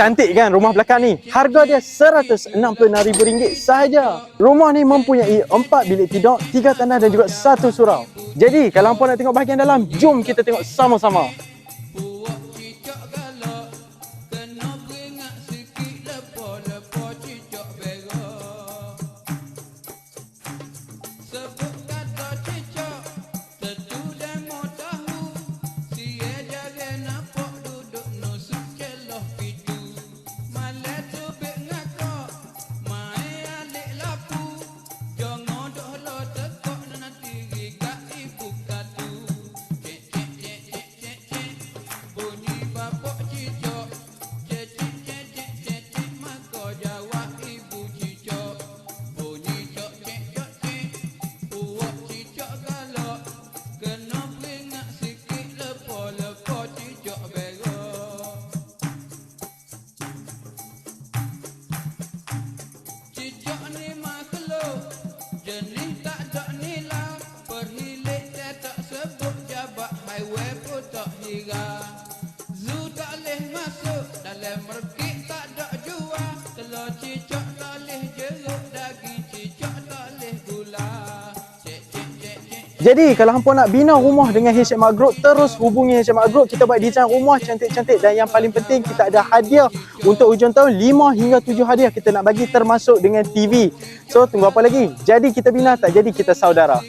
Cantik kan rumah belakang ni? Harga dia RM166,000 sahaja. Rumah ni mempunyai 4 bilik tidur, 3 tandas dan juga 1 surau. Jadi kalau hampa nak tengok bahagian dalam, jom kita tengok sama-sama. Jadi kalau hampa nak bina rumah dengan HMR Group, terus hubungi HMR Group. Kita buat desain rumah cantik-cantik dan yang paling penting kita ada hadiah untuk hujung tahun. 5 hingga 7 hadiah kita nak bagi termasuk dengan TV. So tunggu apa lagi? Jadi kita bina, tak jadi kita saudara.